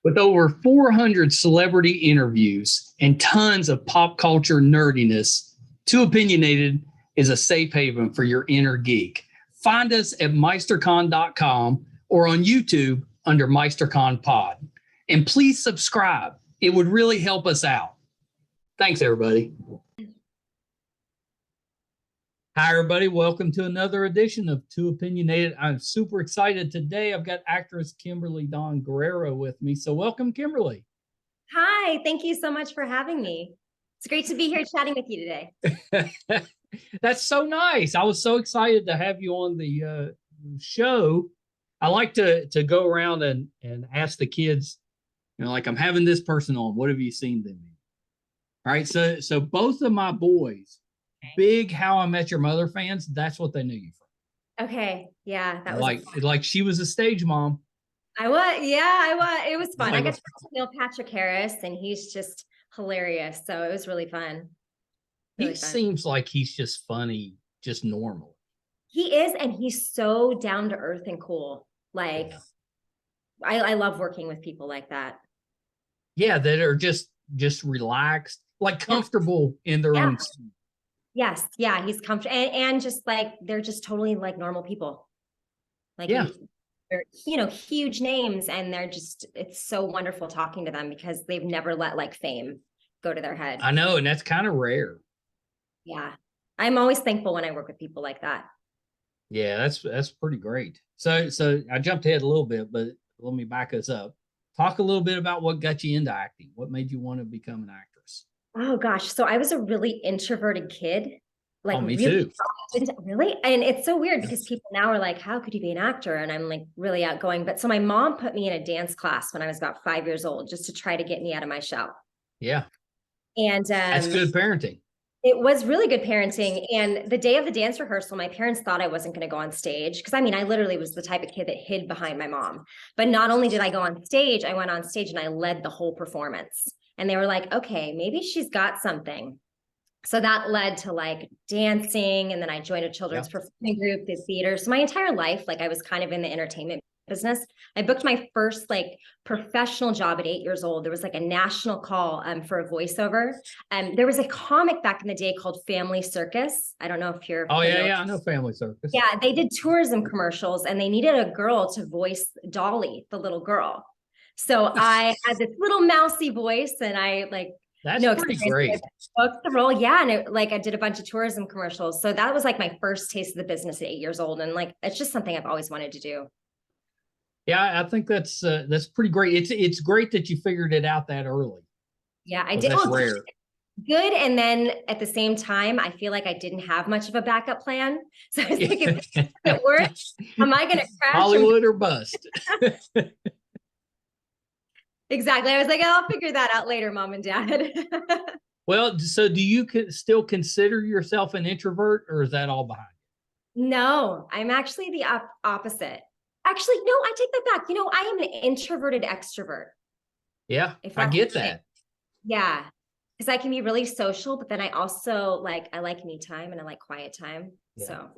With over 400 celebrity interviews and tons of pop culture nerdiness, Too Opinionated is a safe haven for your inner geek. Find us at Meisterkhan.com or on YouTube under Meisterkhan Pod. And please subscribe. It would really help us out. Thanks, everybody. Hi, everybody. Welcome to another edition of Too Opinionated. I'm super excited today. I've got actress Kimberly Dawn Guerrero with me. So welcome, Kimberly. Hi. Thank you so much for having me. It's great to be here chatting with you today. That's so nice. I was so excited to have you on the show. I like to go around and ask the kids, like, I'm having this person on. What have you seen them in? All right. So both of my boys, big How I Met Your Mother fans. That's what they knew you from. Okay. Yeah. That was like she was a stage mom. I was. Yeah, I was. It was fun. I got to talk to Neil Patrick Harris, and he's just hilarious. So it was really fun. He seems like he's just funny, just normal. He is, and he's so down to earth and cool. Like, yeah. I love working with people like that. Yeah, that are just relaxed, like comfortable in their own skin. Yes. Yeah. He's comfortable and just like, they're just totally like normal people. Like, they're, huge names, and it's so wonderful talking to them because they've never let like fame go to their head. I know. And that's kind of rare. Yeah. I'm always thankful when I work with people like that. Yeah, that's pretty great. So I jumped ahead a little bit, but let me back us up. Talk a little bit about what got you into acting. What made you want to become an actress? Oh gosh. So I was a really introverted kid. Like, me too. Really? And it's so weird because people now are like, how could you be an actor? And I'm like really outgoing. But so my mom put me in a dance class when I was about 5 years old, just to try to get me out of my shell. Yeah. And that's good parenting. It was really good parenting. And the day of the dance rehearsal, my parents thought I wasn't going to go on stage. Because I literally was the type of kid that hid behind my mom. But not only did I go on stage, I went on stage and I led the whole performance. And they were like, okay, maybe she's got something. So that led to like dancing. And then I joined a children's performing group, the theater. So my entire life, like I was kind of in the entertainment business. I booked my first like professional job at 8 years old. There was like a national call for a voiceover. There was a comic back in the day called Family Circus. I don't know if you're yeah, I know Family Circus. Yeah, they did tourism commercials and they needed a girl to voice Dolly, the little girl. So I had this little mousy voice, and I like that's pretty great. I booked the role, yeah, and I did a bunch of tourism commercials. So that was like my first taste of the business at 8 years old, and like it's just something I've always wanted to do. Yeah, I think that's pretty great. It's great that you figured it out that early. Yeah, I did. That's rare. Good, and then at the same time, I feel like I didn't have much of a backup plan. So I was like, if it works, am I going to crash? Hollywood or bust? Exactly. I was like, I'll figure that out later, Mom and Dad. Well, so do you still consider yourself an introvert, or is that all behind you? No, I'm actually the opposite. Actually, no, I take that back. I am an introverted extrovert. Yeah, I get that. Yeah, because I can be really social, but then I also I like me time and I like quiet time. Yeah. So,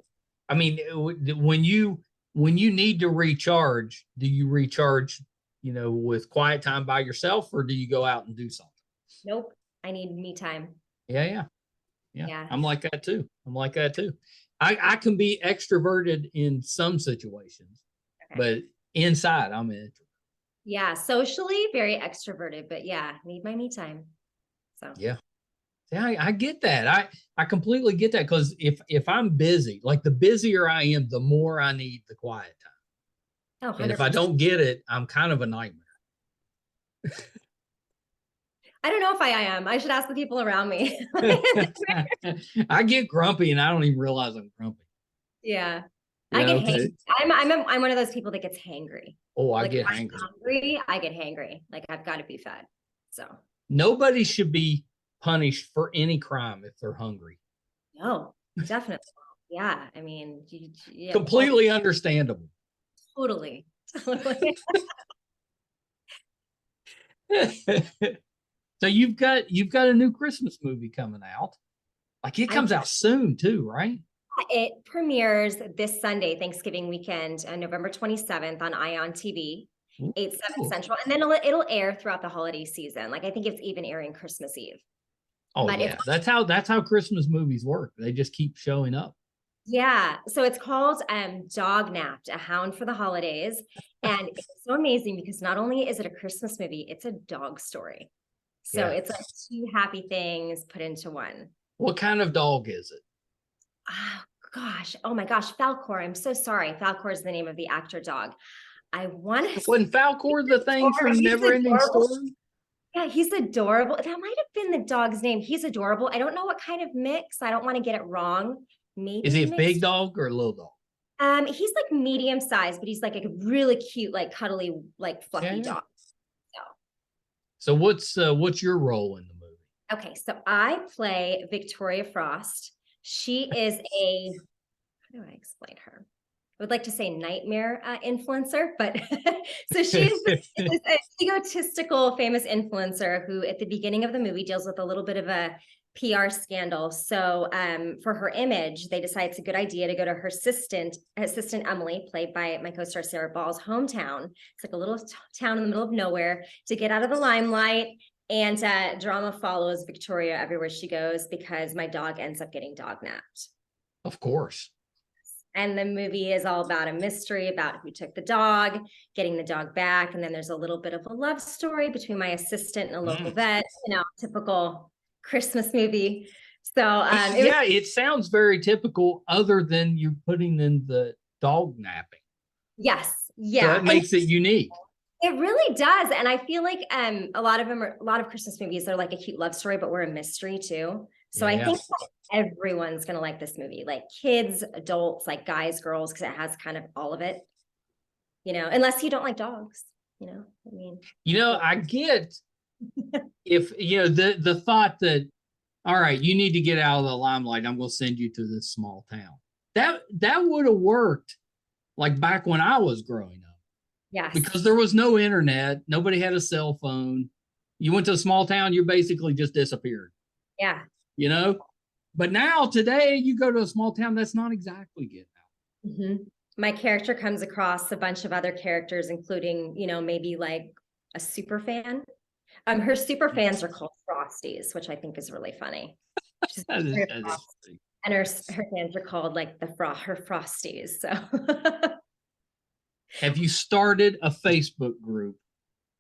when you need to recharge, do you recharge with quiet time by yourself, or do you go out and do something? Nope. I need me time. Yeah. I'm like that too. I can be extroverted in some situations, but inside I'm an introvert. Yeah. Socially very extroverted, but yeah, need my me time. So yeah, I get that. I completely get that, because if I'm busy, like the busier I am, the more I need the quiet time. Oh, and if I don't get it, I'm kind of a nightmare. I don't know if I am. I should ask the people around me. I get grumpy and I don't even realize I'm grumpy. Yeah. I get hangry. I'm one of those people that gets hangry. Oh, I get hangry. I get hangry. Like I've got to be fed. So nobody should be punished for any crime if they're hungry. No, definitely. Yeah. Completely understandable. Totally. So you've got a new Christmas movie coming out. Like it comes out soon too, right? It premieres this Sunday, Thanksgiving weekend, November 27th on ION TV. 8/7 Central, and then it'll air throughout the holiday season. Like I think it's even airing Christmas Eve. Oh But yeah, that's how Christmas movies work. They just keep showing up. Yeah, so it's called Dog Napped, A Hound for the Holidays, and it's so amazing because not only is it a Christmas movie, it's a dog story. So Yeah. it's like two happy things put into one. What kind of dog is it? Oh gosh, oh my gosh, Falcor. I'm so sorry. Falcor is the name of the actor dog. I want to. Wasn't Falcor the thing from He's Neverending adorable. Story? Yeah, he's adorable. That might have been the dog's name. He's adorable. I don't know what kind of mix. I don't want to get it wrong. Maybe Is he a mixed. big dog or a little dog? He's like medium size, but he's like a really cute, like cuddly, like fluffy dog. So what's your role in the movie? Okay, so I play Victoria Frost. She is a, how do I explain her? I would like to say nightmare influencer, but so she's an egotistical, famous influencer who at the beginning of the movie deals with a little bit of a PR scandal. So for her image, they decide it's a good idea to go to her assistant Emily, played by my co-star Sarah Ball's hometown. It's like a little town in the middle of nowhere to get out of the limelight. And drama follows Victoria everywhere she goes because my dog ends up getting dog napped. Of course. And the movie is all about a mystery about who took the dog, getting the dog back. And then there's a little bit of a love story between my assistant and a local vet, typical Christmas movie. So it sounds very typical other than you putting in the dog napping. Yes. Yeah. So that makes it unique. It really does. And I feel like a lot of Christmas movies are like a cute love story, but we're a mystery too. So I think everyone's going to like this movie, like kids, adults, like guys, girls, because it has kind of all of it, unless you don't like dogs, I get if, the thought that, all right, you need to get out of the limelight. I'm going to send you to this small town. That would have worked like back when I was growing up. Yes. Because there was no internet. Nobody had a cell phone. You went to a small town, you basically just disappeared. Yeah. But now today you go to a small town, that's not exactly getting out. Mm-hmm. My character comes across a bunch of other characters, including, maybe like a super fan. Her super fans are called Frosties, which I think is really funny. That is and her fans are called like her Frosties. So have you started a Facebook group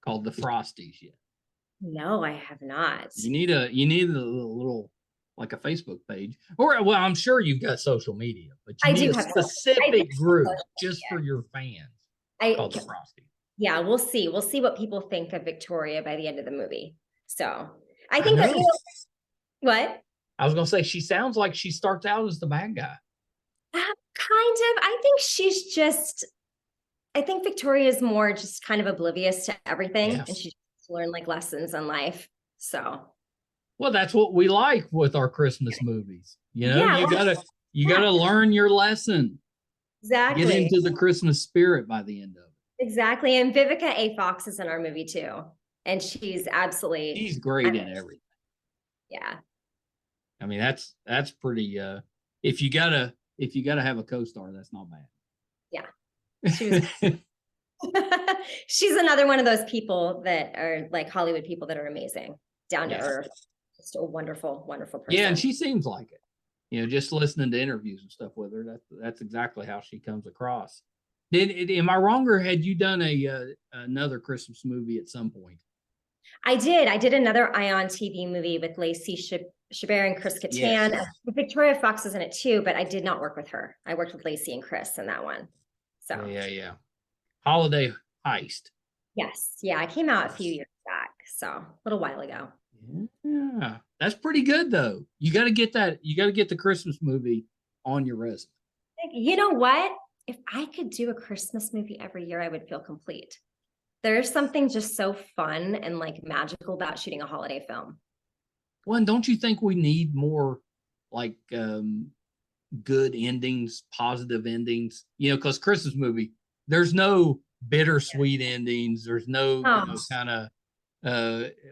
called the Frosties yet? No, I have not. You need a little like a Facebook page, or I'm sure you've got social media, but you need a specific group just for your fans called the Frosties. Yeah, we'll see. We'll see what people think of Victoria by the end of the movie. So I think what? I was going to say, she sounds like she starts out as the bad guy. Kind of. I think Victoria is more just kind of oblivious to everything, and she just learned like lessons in life. So, well, that's what we like with our Christmas movies. You gotta learn your lesson. Exactly. Get into the Christmas spirit by the end of it. Exactly. And Vivica A. Fox is in our movie too, and she's great in everything. Yeah. I mean, that's pretty. If you gotta have a co-star, that's not bad. Yeah. She's another one of those people that are like Hollywood people that are amazing, down to earth, just a wonderful, wonderful person. Yeah, and she seems like it. Just listening to interviews and stuff with her, that's exactly how she comes across. Am I wrong, or had you done another Christmas movie at some point? I did another Ion TV movie with Lacey Chabert and Chris Kattan. Yes. Victoria Fox is in it too, but I did not work with her. I worked with Lacey and Chris in that one. So yeah. Holiday Heist. Yes. Yeah. I came out a few years back. So a little while ago. Yeah. That's pretty good though. You got to get the Christmas movie on your resume. You know what? If I could do a Christmas movie every year, I would feel complete. There's something just so fun and like magical about shooting a holiday film. Well, and don't you think we need more like good endings, positive endings? Because Christmas movie, there's no bittersweet endings. There's no kind of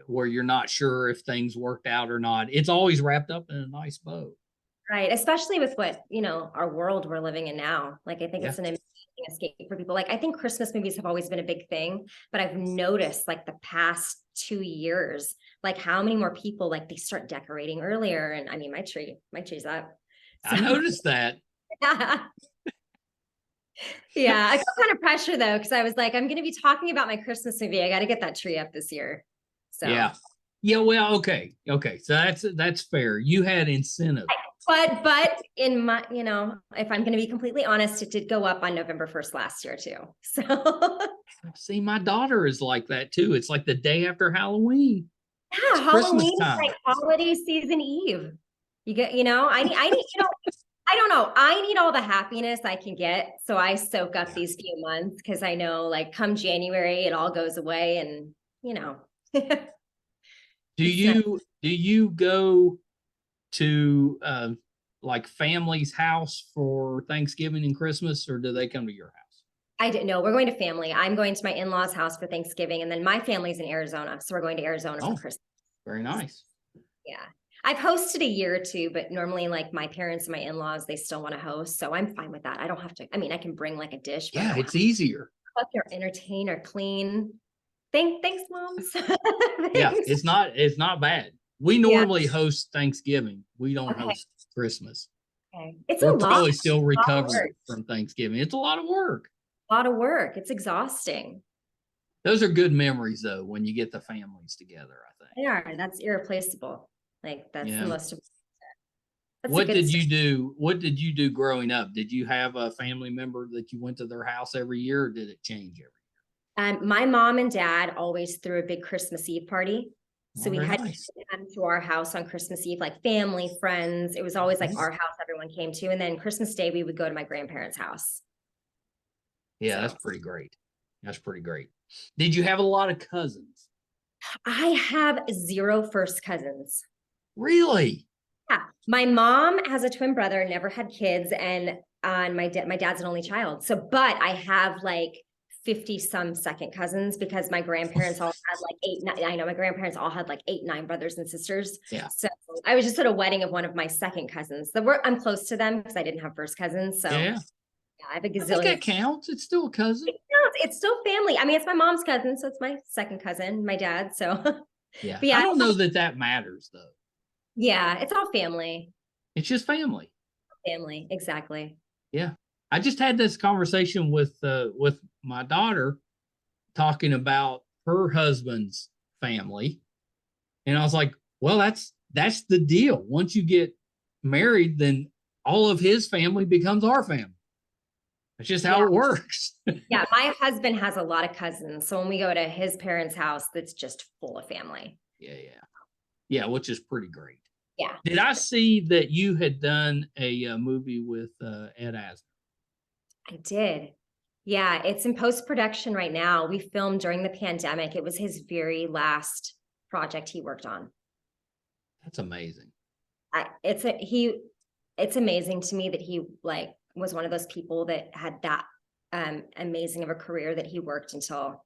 where you're not sure if things worked out or not. It's always wrapped up in a nice bow. Right. Especially with what, our world we're living in now. Like, I think it's an escape for people. Like, I think Christmas movies have always been a big thing, but I've noticed like the past 2 years, like how many more people like they start decorating earlier. And I mean, my tree's up. So I noticed that. yeah, I got kind of pressure though, because I was like, I'm going to be talking about my Christmas movie. I got to get that tree up this year. So Yeah. Well, okay. So that's fair. You had incentive. But in my, if I'm going to be completely honest, it did go up on November 1st last year too. So See, my daughter is like that too. It's like the day after Halloween. yeah, Christmas Halloween is time. like holiday season Eve. You get, I need, I don't know. I need all the happiness I can get. So I soak up these few months because I know like come January, it all goes away and, Do you go to like family's house for Thanksgiving and Christmas, or do they come to your house? I didn't know. We're going to family. I'm going to my in-laws' house for Thanksgiving, and then my family's in Arizona. So we're going to Arizona for Christmas. Very nice. Yeah. I've hosted a year or two, but normally like my parents and my in-laws, they still want to host. So I'm fine with that. I don't have to, I mean, I can bring like a dish. But Yeah, it's easier. Cook or entertain or clean. Thanks, moms. Yeah, it's not bad. We normally host Thanksgiving. We don't host Christmas. Okay. It's We're a lot. probably still recovering from Thanksgiving. It's a lot of work. A lot of work. It's exhausting. Those are good memories though, when you get the families together, I think. They are. That's irreplaceable. Like that's the most important. What did you do? What did you do growing up? Did you have a family member that you went to their house every year, or did it change every year? My mom and dad always threw a big Christmas Eve party. So we had to come to our house on Christmas Eve, like family, friends. It was always like our house everyone came to. And then Christmas Day, we would go to my grandparents' house. Yeah, that's pretty great. That's pretty great. Did you have a lot of cousins? I have 0 first cousins. Really? Yeah. My mom has a twin brother, never had kids, and my dad's an only child. So, but I have like 50 some second cousins because my grandparents all had like 8, 9. I know my grandparents all had like 8, 9 brothers and sisters. Yeah. So I was just at a wedding of one of my second cousins. I'm close to them because I didn't have first cousins. So yeah, I have a gazillion. I think that counts. It's still a cousin. It counts. It's still family. I mean, it's my mom's cousin, so it's my second cousin, my dad. So yeah, yeah, I don't know that matters though. Yeah, it's all family. It's just family. Family, exactly. Yeah. I just had this conversation with my daughter talking about her husband's family. And I was like, well, that's the deal. Once you get married, then all of his family becomes our family. That's just how it works. Yeah, my husband has a lot of cousins. So when we go to his parents' house, that's just full of family. Yeah, which is pretty great. Yeah. Did I see that you had done a movie with Ed Asner? I did. Yeah, it's in post-production right now. We filmed during the pandemic. It was his very last project he worked on. That's amazing. It's amazing to me that he like was one of those people that had that amazing of a career that he worked until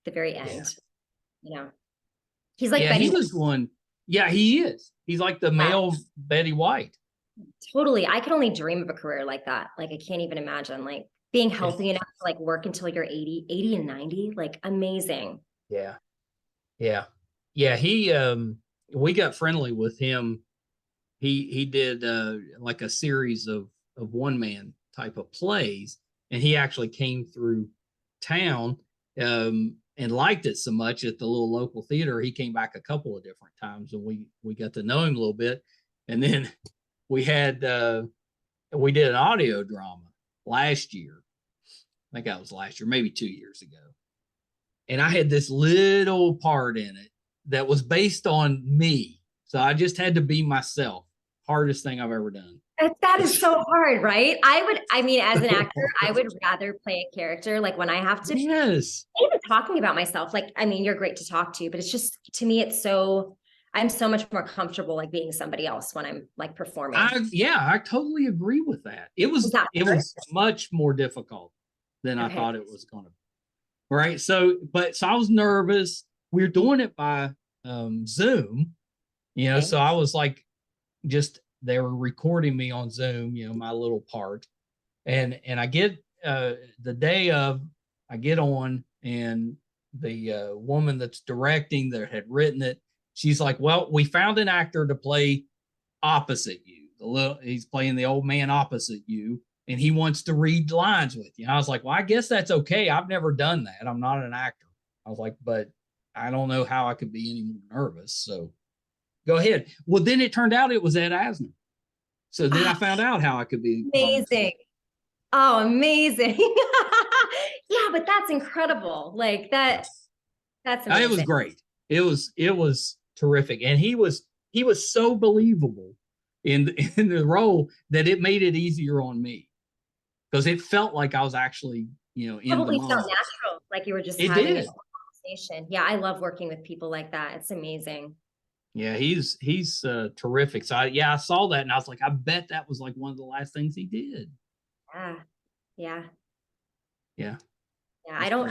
the very end. He's like he was one. Yeah, he is. He's like the male Betty White. Totally. I could only dream of a career like that. Like I can't even imagine like being healthy enough to like work until you're 80 and 90, like amazing. Yeah. He we got friendly with him. He did like a series of one man type of plays, and he actually came through town and liked it so much at the little local theater. He came back a couple of different times, and we got to know him a little bit. And then we did an audio drama last year. I think that was last year, maybe 2 years ago. And I had this little part in it that was based on me. So I just had to be myself. Hardest thing I've ever done. That is so hard, right? As an actor, I would rather play a character like when I have to. Yes. Even talking about myself, like, I mean, you're great to talk to, but it's just, to me, I'm so much more comfortable like being somebody else when I'm like performing. I totally agree with that. It was much more difficult than I thought it was going to be. Right. So I was nervous. We were doing it by Zoom, so I was like, they were recording me on Zoom, my little part. And I get the day of, I get on, and the woman that's directing that had written it, she's like, well, we found an actor to play opposite you. He's playing the old man opposite you, and he wants to read lines with you. And I was like, well, I guess that's okay. I've never done that. I'm not an actor. I was like, but I don't know how I could be any more nervous. So go ahead. Well, then it turned out it was Ed Asner. So then I found out how I could be amazing. Oh, amazing. Yeah, but that's incredible. Like that. That's amazing. It was great. It was terrific. And he was so believable in the role that it made it easier on me, because it felt like I was actually, in probably the felt natural, like you were just having a conversation. Yeah, I love working with people like that. It's amazing. Yeah, he's terrific. So I saw that and I was like, I bet that was like one of the last things he did. Yeah. I don't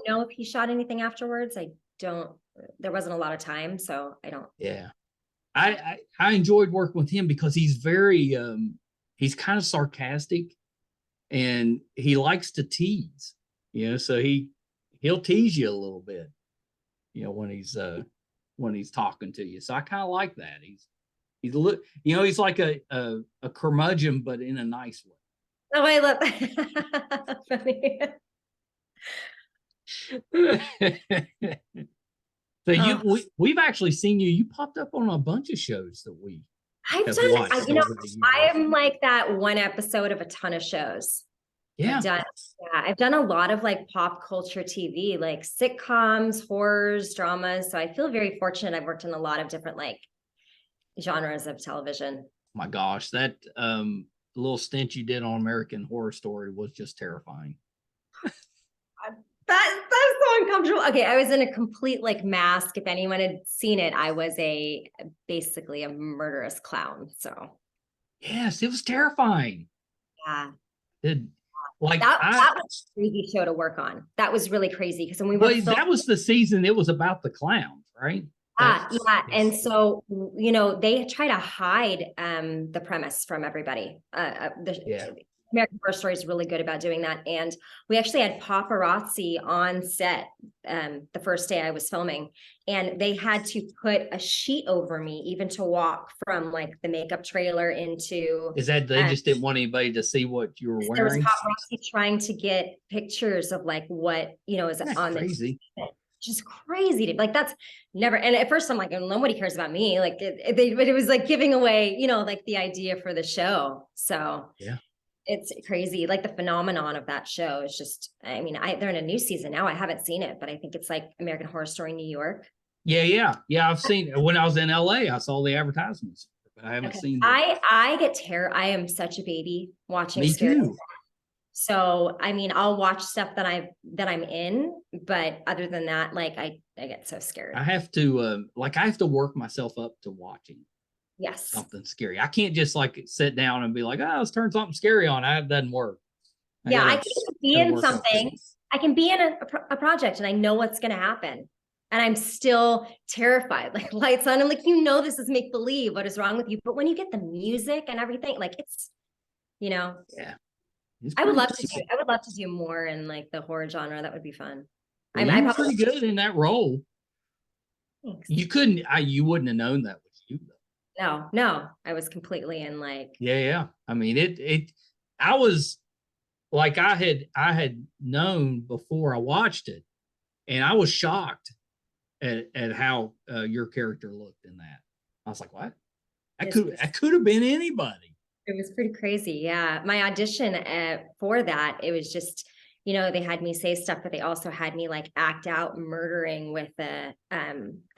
know if he shot anything afterwards. There wasn't a lot of time, so I don't. Yeah. I enjoyed working with him because he's very he's kind of sarcastic, and he likes to tease, so he'll tease you a little bit, when he's talking to you. So I kind of like that. He's like a curmudgeon, but in a nice way. Oh, I love that. Funny. So we've actually seen you. You popped up on a bunch of shows that I've done. I am like that one episode of a ton of shows. Yeah. I've done a lot of like pop culture TV, like sitcoms, horrors, dramas. So I feel very fortunate. I've worked in a lot of different like genres of television. Oh my gosh, that little stint you did on American Horror Story was just terrifying. That's so uncomfortable. Okay, I was in a complete like mask. If anyone had seen it, I was basically a murderous clown. So yes, it was terrifying. Yeah. That was a crazy show to work on. That was really crazy because when we were that was the season. It was about the clowns, right? And so they try to hide the premise from everybody. American Horror Story is really good about doing that. And we actually had paparazzi on set the first day I was filming, and they had to put a sheet over me even to walk from like the makeup trailer into. Is that they just didn't want anybody to see what you were wearing? There was paparazzi trying to get pictures of like what, is on crazy. Just crazy. Like that's never. And at first I'm like, nobody cares about me. Like but it was like giving away, like the idea for the show. So yeah. It's crazy. Like the phenomenon of that show is just, they're in a new season now. I haven't seen it, but I think it's like American Horror Story New York. Yeah. I've seen it. When I was in LA, I saw the advertisements, but I haven't seen them. I get terror. I am such a baby watching. Me too. So, I'll watch stuff that I'm in, but other than that, like I get so scared. I have to work myself up to watching. Yes. Something scary. I can't just like sit down and be like, let's turn something scary on. That doesn't work. I can be in something. I can be in a project and I know what's going to happen. And I'm still terrified, like lights on. I'm like, this is make believe. What is wrong with you? But when you get the music and everything, like it's, Yeah. I would love to do more in like the horror genre. That would be fun. Well, I'm pretty good in that role. Thanks. You wouldn't have known that was you though. No, I was completely in like. Yeah. I was like, I had known before I watched it, and I was shocked at how your character looked in that. I was like, what? That could have been anybody. It was pretty crazy. Yeah. My audition for that, it was just, they had me say stuff, but they also had me like act out murdering with a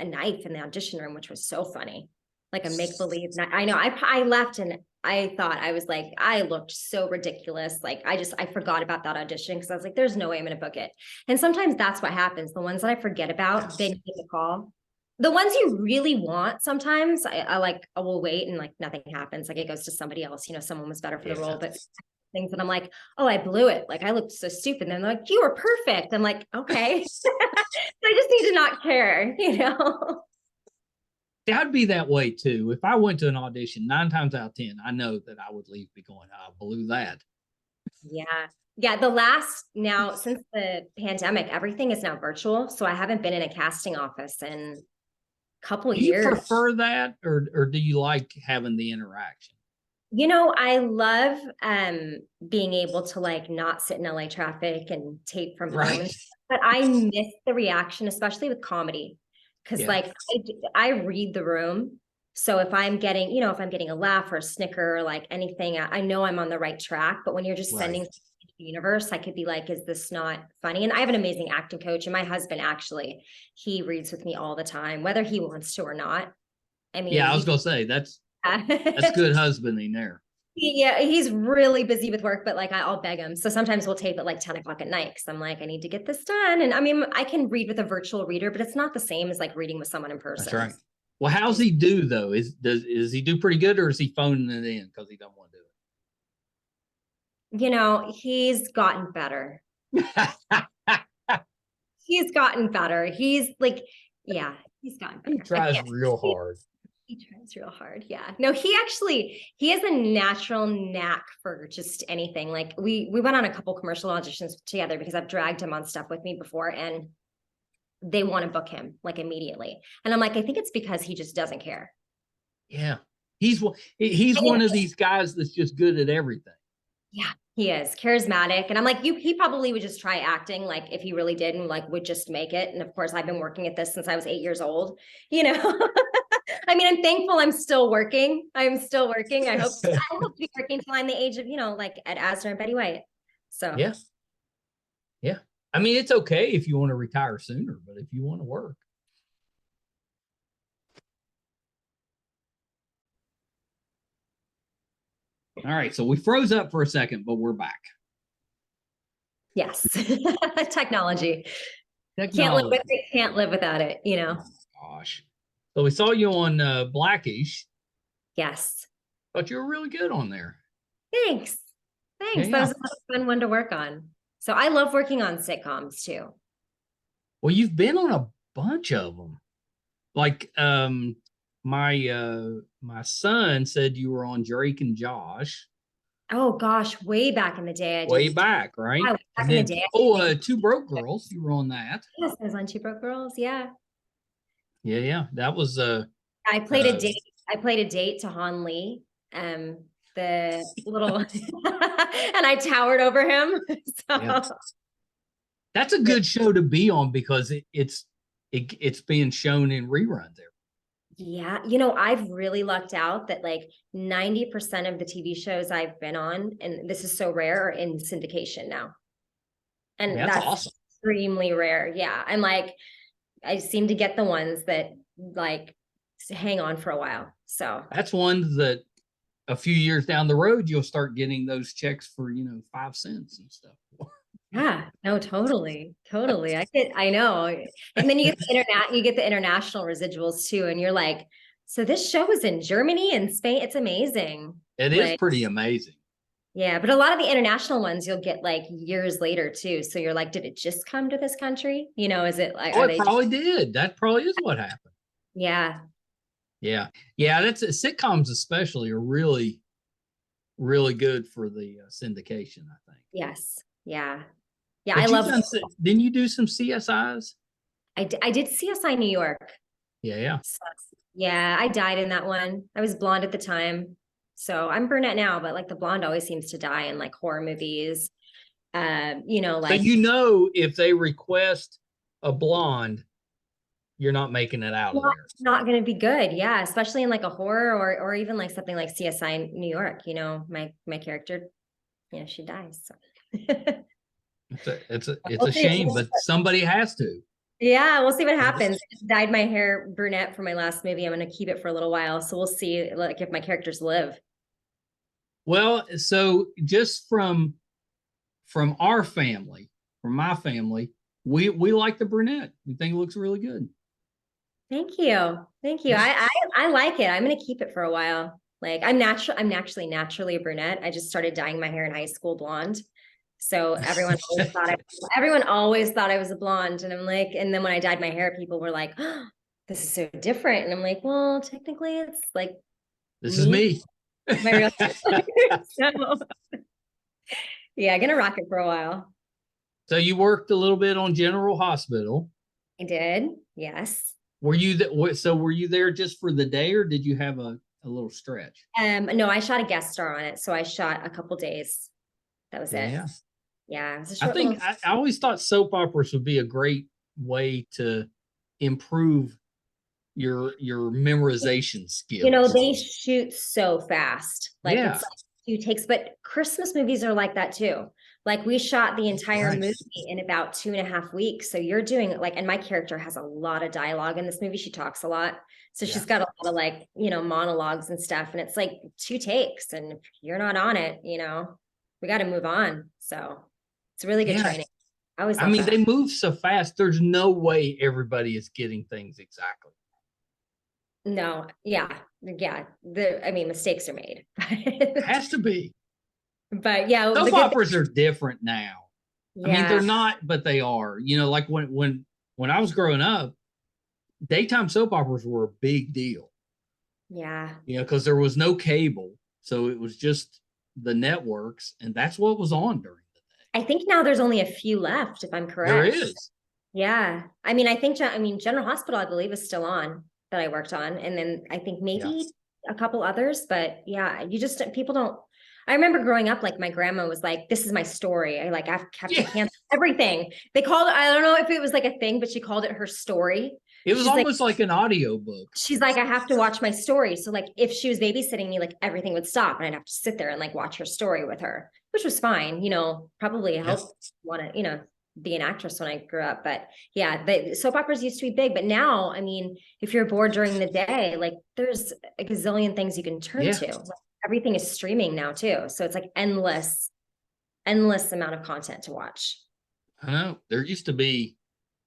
knife in the audition room, which was so funny. Like a make-believe. I know I left and I thought I looked so ridiculous. Like I forgot about that audition because I was like, there's no way I'm going to book it. And sometimes that's what happens. The ones that I forget about, then you get the call. The ones you really want, sometimes I will wait and like nothing happens. Like it goes to somebody else, someone was better for the role, but things that I'm like, oh, I blew it. Like I looked so stupid. And they're like, you were perfect. I'm like, okay. I just need to not care, I'd be that way too. If I went to an audition, 9 times out of 10, I know that I would leave going, I blew that. Yeah. Yeah, since the pandemic, everything is now virtual. So I haven't been in a casting office in a couple Do you years. prefer that, or do you like having the interaction? I love being able to like not sit in LA traffic and tape from home. Right. But I miss the reaction, especially with comedy. Because like I read the room. So if I'm getting, if I'm getting a laugh or a snicker or like anything, I know I'm on the right track. But when you're just sending to the universe, I could be like, is this not funny? And I have an amazing acting coach, and my husband actually, he reads with me all the time, whether he wants to or not. I mean, I was gonna say that's good husbanding there. Yeah, he's really busy with work, but like I'll beg him. So sometimes we'll tape at like 10 o'clock at night because I'm like, I need to get this done. And I mean, I can read with a virtual reader, but it's not the same as like reading with someone in person. That's right. Well, how's he do though? Is he do pretty good, or is he phoning it in because he don't want to do it? He's gotten better. He's gotten better. He's like, he's gotten better. He tries real hard. He tries real hard. Yeah. No, he has a natural knack for just anything. Like we went on a couple commercial auditions together because I've dragged him on stuff with me before, and they want to book him like immediately. And I'm like, I think it's because he just doesn't care. Yeah. He's one of these guys that's just good at everything. Yeah, he is charismatic. And I'm like, he probably would just try acting like if he really did and like would just make it. And of course, I've been working at this since I was 8 years old, I mean, I'm thankful I'm still working. I'm still working. I hope to be working till I'm the age of, like Ed Asner and Betty White. So yeah. I mean, it's okay if you want to retire sooner, but if you want to work. All right, so we froze up for a second, but we're back. Yes, technology. Can't live without it. Oh, gosh. So we saw you on Blackish. Yes. Thought you were really good on there. Thanks. Yeah. That was a fun one to work on. So I love working on sitcoms too. Well, you've been on a bunch of them. Like my son said you were on Drake and Josh. Oh gosh, way back in the day. Way back, right? Yeah, back in the day. Two Broke Girls. You were on that. Yes, I was on Two Broke Girls. Yeah. Yeah. That was I played a date. I played a date to Han Lee. The little and I towered over him. So. That's a good show to be on because it's being shown in reruns there. Yeah, I've really lucked out that like 90% of the TV shows I've been on, and this is so rare, are in syndication now. And that's awesome. Extremely rare. Yeah. I'm like, I seem to get the ones that like hang on for a while. So that's one that a few years down the road, you'll start getting those checks for, 5 cents and stuff. Yeah, no, totally. I know. And then you get the international residuals too. And you're like, so this show is in Germany and Spain. It's amazing. It is pretty amazing. Yeah. But a lot of the international ones you'll get like years later too. So you're like, did it just come to this country? Is it like, it probably did. That probably is what happened. Yeah. Yeah. That's sitcoms especially are really, really good for the syndication, I think. Yes. Yeah. Yeah. I love. Didn't you do some CSIs? I did CSI New York. Yeah. So, yeah. I died in that one. I was blonde at the time. So I'm brunette now, but like the blonde always seems to die in like horror movies. Like. So if they request a blonde, you're not making it out of there. It's not going to be good. Yeah. Especially in like a horror or even like something like CSI New York, my character, she dies. So. It's a shame, but somebody has to. Yeah. We'll see what happens. I just dyed my hair brunette for my last movie. I'm going to keep it for a little while. So we'll see like if my characters live. Well, so just from our family, from my family, we like the brunette. We think it looks really good. Thank you. I like it. I'm going to keep it for a while. Like I'm actually naturally a brunette. I just started dyeing my hair in high school blonde. So everyone always thought I was a blonde. And I'm like, and then when I dyed my hair, people were like, oh, this is so different. And I'm like, well, technically it's like, this is me. My real so, Yeah, gonna rock it for a while. So you worked a little bit on General Hospital. I did. Yes. Were you were you there just for the day, or did you have a little stretch? No, I shot a guest star on it. So I shot a couple days. That was it. Yeah. Yeah, it was a I short think little. I always thought soap operas would be a great way to improve your memorization skills. They shoot so fast. Like Yeah. it's like 2 takes, but Christmas movies are like that too. Like we shot the entire Right. movie in about 2.5 weeks. So you're doing like, and my character has a lot of dialogue in this movie. She talks a lot. So she's got a lot of like, monologues and stuff. And it's like 2 takes. And if you're not on it, we got to move on. So it's really good Yeah. training. I always I love mean, that. they move so fast. There's no way everybody is getting things exactly. No, yeah. Mistakes are made. Has to be. But yeah, Soap operas are different now. yeah. I mean, they're not, but they are. Like when I was growing up, daytime soap operas were a big deal. Yeah. Because there was no cable, so it was just the networks, and that's what was on during the day. I think now there's only a few left, if I'm correct. There is. Yeah. I mean, I think General Hospital, I believe, is still on that I worked on, and then I think maybe a couple others, but yeah, people don't. I remember growing up, like my grandma was like, "This is my story. I have to cancel everything." They called it. I don't know if it was like a thing, but she called it her story. It was almost like an audio book. She's like, I have to watch my story. So like if she was babysitting me, like everything would stop and I'd have to sit there and like watch her story with her, which was fine, probably helped want to, be an actress when I grew up. But yeah, the soap operas used to be big, but now, I mean, if you're bored during the day, like there's a gazillion things you can turn to. Like, everything is streaming now too. So it's like endless amount of content to watch. I know. There used to be,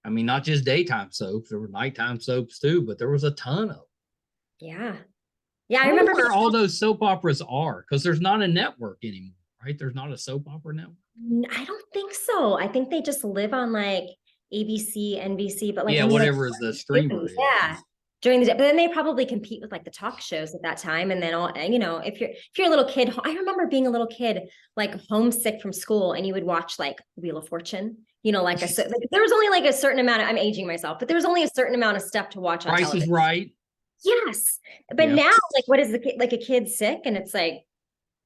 I mean, not just daytime soaps, there were nighttime soaps too, but there was a ton of them. Yeah. Yeah, I remember where all those soap operas are, because there's not a network anymore, right? There's not a soap opera network. I don't think so. I think they just live on like ABC, NBC, but like whatever the streamer is. Yeah, during the day. But then they probably compete with like the talk shows at that time. And then if you're a little kid, I remember being a little kid, like homesick from school, and you would watch like Wheel of Fortune. There was only like a certain amount. I'm aging myself, but there was only a certain amount of stuff to watch on Price television. is Right. Yes, but now, like, what is the kid? Like a kid sick, and it's like,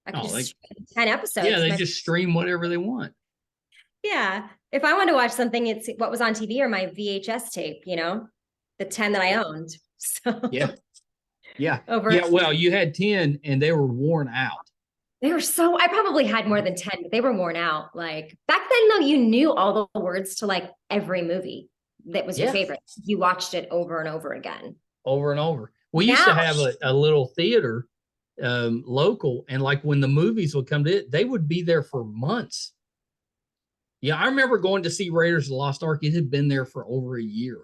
I can just 10 episodes. Yeah, they just stream whatever they want. Yeah. If I want to watch something, it's what was on TV or my VHS tape, the 10 that I owned. So yeah. Well, you had 10 and they were worn out. I probably had more than 10, but they were worn out. Like back then though, you knew all the words to like every movie that was your favorite. You watched it over and over again. Over and over. We used to have a little theater local, and like when the movies would come to it, they would be there for months. Yeah, I remember going to see Raiders of the Lost Ark. It had been there for over a year.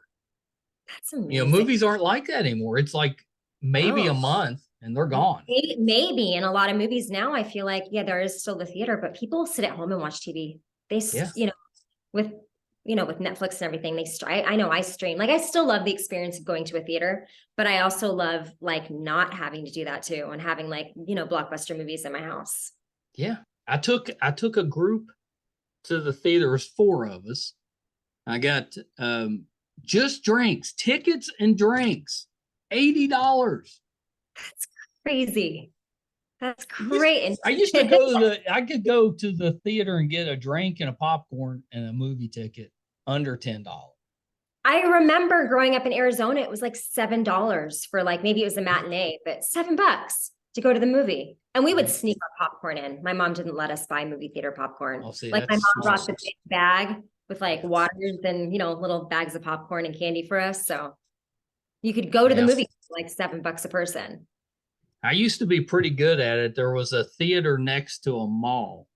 That's amazing. Movies aren't like that anymore. It's like maybe a month and they're gone. Maybe in a lot of movies now, I feel like, there is still the theater, but people sit at home and watch TV. With Netflix and everything, I know I stream. Like I still love the experience of going to a theater, but I also love like not having to do that too, and having like, blockbuster movies in my house. Yeah. I took a group to the theater. There was 4 of us. I got just drinks, tickets and drinks, $80. That's crazy. That's great. I used to go I could go to the theater and get a drink and a popcorn and a movie ticket under $10. I remember growing up in Arizona, it was like $7 for like, maybe it was a matinee, but $7 to go to the movie. And we would sneak our popcorn in. My mom didn't let us buy movie theater popcorn. Like my mom brought the big bag with like waters and, little bags of popcorn and candy for us. So you could go to the movie for like $7 a person. I used to be pretty good at it. There was a theater next to a mall,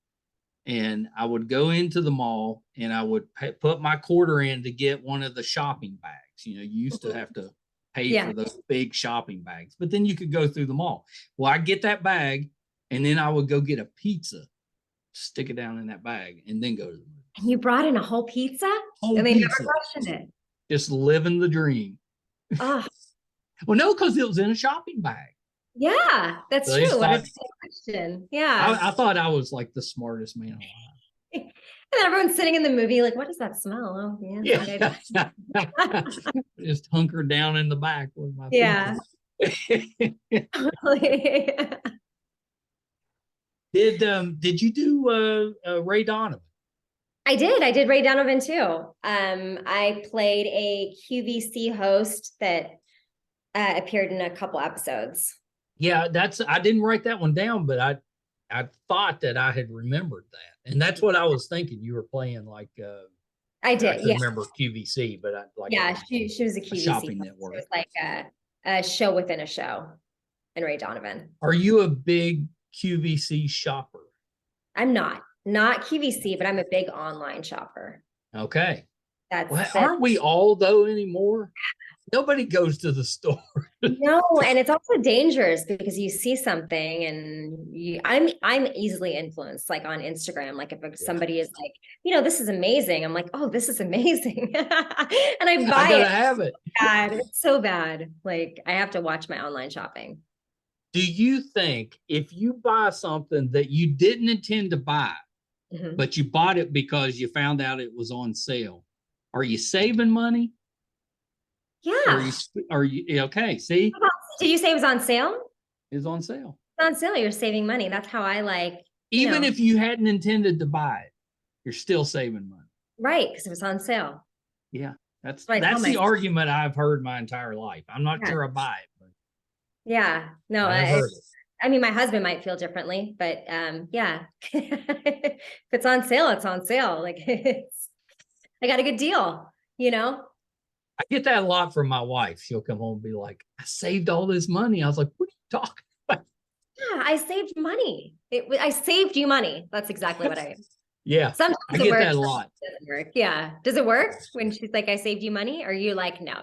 and I would go into the mall and I would put my quarter in to get one of the shopping bags. You used to have to pay for those big shopping bags, but then you could go through the mall. Well, I'd get that bag and then I would go get a pizza, stick it down in that bag, and then go to the movie. And you brought in a whole pizza? And they never questioned it. Just living the dream. Oh. Well, no, because it was in a shopping bag. Yeah, that's true. What a question. Yeah. I thought I was like the smartest man alive. And everyone's sitting in the movie like, what does that smell? Oh, yeah. Yeah. Just hunkered down in the back with my Yeah. Did you do Ray Donovan? I did Ray Donovan too. I played a QVC host that appeared in a couple episodes. Yeah, I didn't write that one down, but I thought that I had remembered that. And that's what I was thinking. You were playing like I did, I remember QVC, but she was a QVC shopping network. It was like a show within a show in Ray Donovan. Are you a big QVC shopper? I'm not QVC, but I'm a big online shopper. Okay. Aren't we all though anymore? Nobody goes to the store. No, and it's also dangerous because you see something and I'm easily influenced, like on Instagram. Like if somebody is like, this is amazing, I'm like, oh, this is amazing. And I buy gotta have it. God, it's so bad. Like I have to watch my online shopping. Do you think if you buy something that you didn't intend to buy, but you bought it because you found out it was on sale, are you saving money? Yeah. Are you okay? See? Did you say it was on sale? It's on sale. It's on sale. You're saving money. That's how I like. Even if you hadn't intended to buy it, you're still saving money. Right, because it was on sale. Yeah, that's the argument I've heard my entire life. I'm not sure I buy it, but yeah, no, I mean, my husband might feel differently, but yeah, if it's on sale, it's on sale. Like I got a good deal, I get that a lot from my wife. She'll come home and be like, I saved all this money. I was like, what are you talking about? Yeah, I saved money. I saved you money. That's exactly what I am. Yeah, sometimes I get that a lot. It doesn't work. Yeah. Does it work when she's like, I saved you money? Or are you like, no.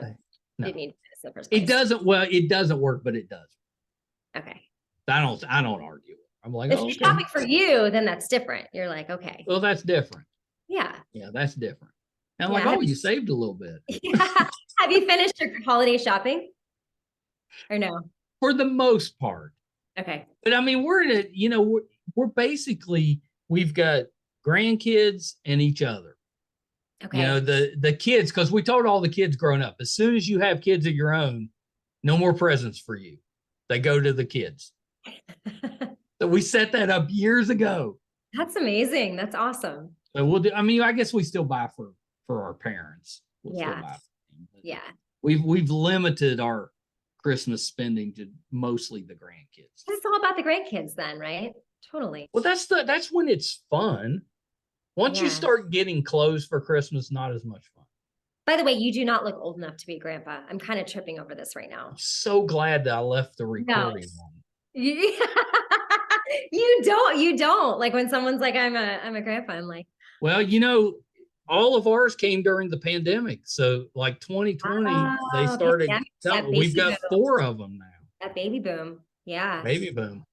Didn't need this in the first place? It doesn't work, but it does. Okay. I don't argue. I'm like, if she's shopping for you, then that's different. You're like, okay. Well, that's different. Yeah. Yeah, that's different. And I'm like, you saved a little bit. Yeah. Have you finished your holiday shopping? Or no? For the most part. Okay. But I mean, we're basically, we've got grandkids and each other. Okay. The kids, because we told all the kids growing up, as soon as you have kids of your own, no more presents for you. They go to the kids. So we set that up years ago. That's amazing. That's awesome. So we'll do. I mean, I guess we still buy for our parents. Yeah. We've limited our Christmas spending to mostly the grandkids. It's all about the grandkids then, right? Totally. Well, that's when it's fun. Once you start getting clothes for Christmas, not as much fun. By the way, you do not look old enough to be a grandpa. I'm kind of tripping over this right now. I'm so glad that I left the recording on. You don't. Like when someone's like, I'm a grandpa, I'm like, well, all of ours came during the pandemic. So like 2020, they started we've got 4 of them now. That baby boom. Yeah. Baby boom.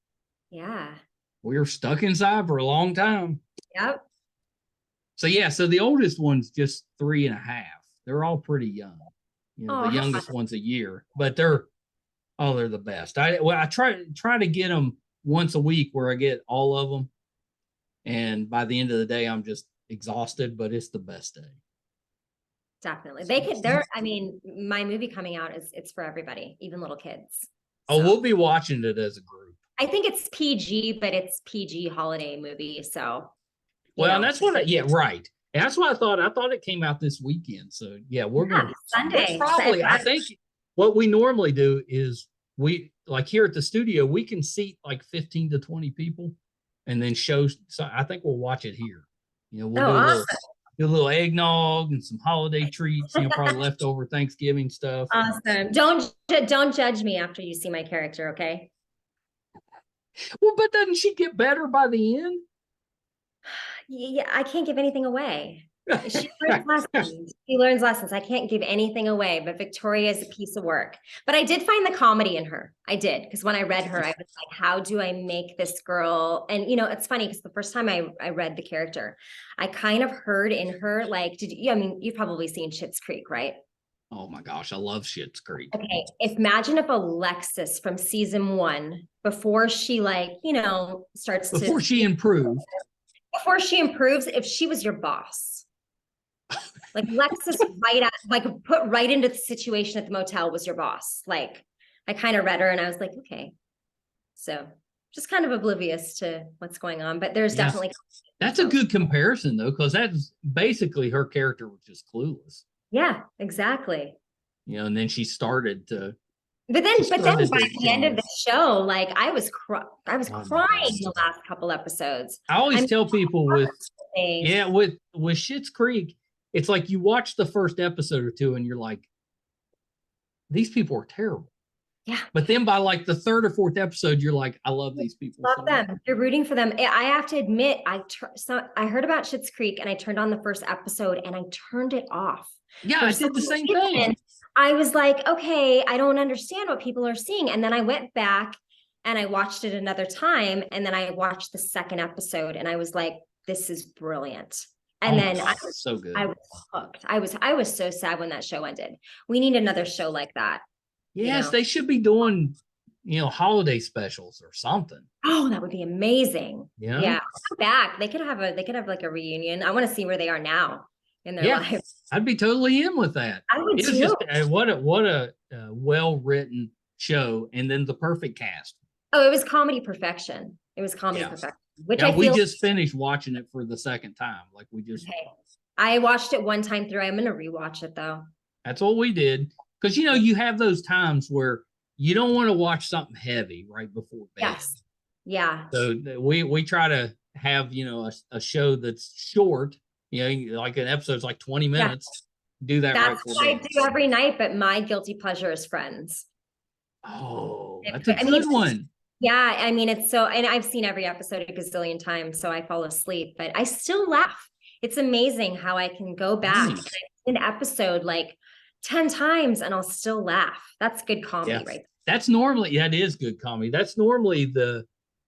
Yeah. We were stuck inside for a long time. Yep. So the oldest one's just 3.5. They're all pretty young. The youngest one's a year, but they're the best. I try to get them once a week where I get all of them. And by the end of the day, I'm just exhausted, but it's the best day. Definitely. I mean, my movie coming out it's for everybody, even little kids. So. Oh, we'll be watching it as a group. I think it's PG, but it's PG holiday movie. So. Well, that's what right. And that's what I thought. I thought it came out this weekend. So yeah, we're going to Sunday. Probably, I think what we normally do is we like here at the studio, we can seat like 15 to 20 people and then show. So I think we'll watch it here. We'll do a little eggnog and some holiday treats, probably leftover Thanksgiving stuff. Awesome. Don't judge me after you see my character. Okay. Well, but doesn't she get better by the end? Yeah, I can't give anything away. She learns lessons. She learns lessons. I can't give anything away, but Victoria is a piece of work. But I did find the comedy in her. I did, because when I read her, I was like, how do I make this girl? And it's funny because the first time I read the character, I kind of heard in her, like, you've probably seen Schitt's Creek, right? Oh my gosh, I love Schitt's Creek. Okay, imagine if Alexis from season 1, before she starts before she improved. before she improves, if she was your boss, like Lexus put right into the situation at the motel was your boss. Like I kind of read her and I was like, okay. So just kind of oblivious to what's going on, but there's definitely. That's a good comparison though, because that's basically her character was just clueless. Yeah, exactly. And then she started to. But then by the end of the show, like I was crying the last couple episodes. I always tell people with Schitt's Creek, it's like you watch the first episode or two and you're like, these people are terrible. Yeah. But then by like the third or fourth episode, you're like, I love these people. Love them. You're rooting for them. I have to admit, I heard about Schitt's Creek and I turned on the first episode and I turned it off. Yeah, I did the same thing. I was like, okay, I don't understand what people are seeing. And then I went back and I watched it another time. And then I watched the second episode and I was like, this is brilliant. And then I was so good. I was hooked. I was so sad when that show ended. We need another show like that. Yes, they should be doing, holiday specials or something. Oh, that would be amazing. Yeah. Back. They could have like a reunion. I want to see where they are now in their lives. I'd be totally in with that. I would too. Just what a well-written show, and then the perfect cast. Oh, it was comedy perfection. Perfection. Which we just finished watching it for the second time. Like we just. Okay. I watched it one time through. I'm going to rewatch it though. That's what we did. Because, you have those times where you don't want to watch something heavy right before bed. Yes. Yeah. So we try to have, a show that's short, like an episode's like 20 minutes. Yeah. Do that. That's what I do every night. But my guilty pleasure is Friends. Oh, that's a good one. Yeah. I mean, it's so, and I've seen every episode a gazillion times, so I fall asleep, but I still laugh. It's amazing how I can go back and an episode like 10 times and I'll still laugh. That's good comedy, right there. That is good comedy. That's normally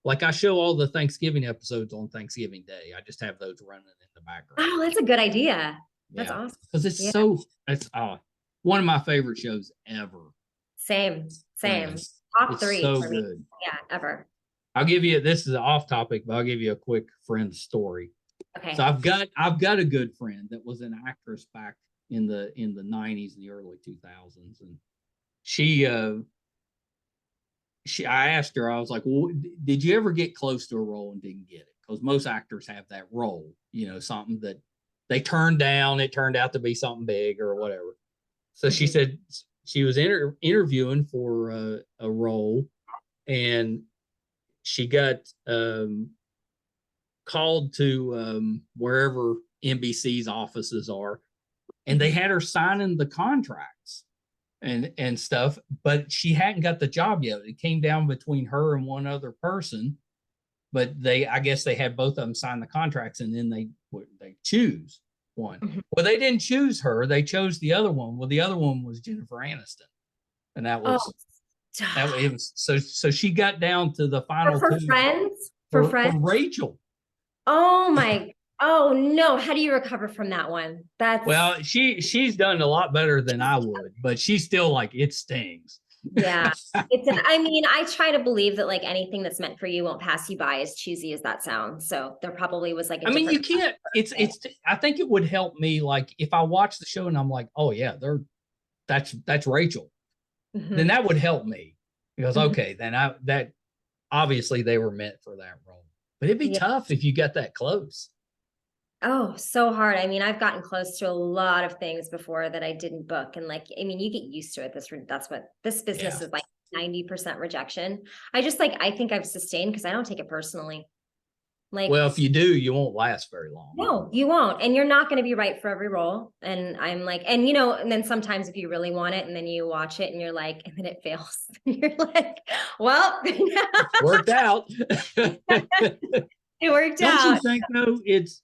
I show all the Thanksgiving episodes on Thanksgiving Day. I just have those running in the background. Oh, that's a good idea. That's awesome. Because it's one of my favorite shows ever. Same. Yes. Top 3 so for good. Me. Yeah, ever. I'll give you, this is off topic, but I'll give you a quick friend story. Okay. So I've got a good friend that was an actress back in the 90s and the early 2000s, and I asked her, I was like, well, did you ever get close to a role and didn't get it? Because most actors have that role, something that they turned down, it turned out to be something big or whatever. So she said she was interviewing for a role, and she got called to wherever NBC's offices are, and they had her signing the contracts and stuff, but she hadn't got the job yet. It came down between her and one other person, but I guess they had both of them sign the contracts, and then they choose one. Well, they didn't choose her; they chose the other one. Well, the other one was Jennifer Aniston, and that was it was so she got down to the final for two. Friends for Rachel. Oh no! How do you recover from that one? Well, she's done a lot better than I would, but she's still like, it stings. Yeah, I try to believe that like anything that's meant for you won't pass you by, as cheesy as that sounds. So there probably was like, you can't. I think it would help me, like if I watch the show and I'm like, oh yeah, that's Rachel, then that would help me, because okay, then that obviously they were meant for that role. But it'd be tough if you got that close. Oh, so hard. I've gotten close to a lot of things before that I didn't book. And you get used to it. That's what this business is like, 90% rejection. I think I've sustained because I don't take it personally. Well, if you do, you won't last very long. No, you won't. And you're not going to be right for every role. And I'm like, and then sometimes if you really want it and then you watch it and you're like, and then it fails. You're like, well, it worked out. It worked out. Don't you think though? It's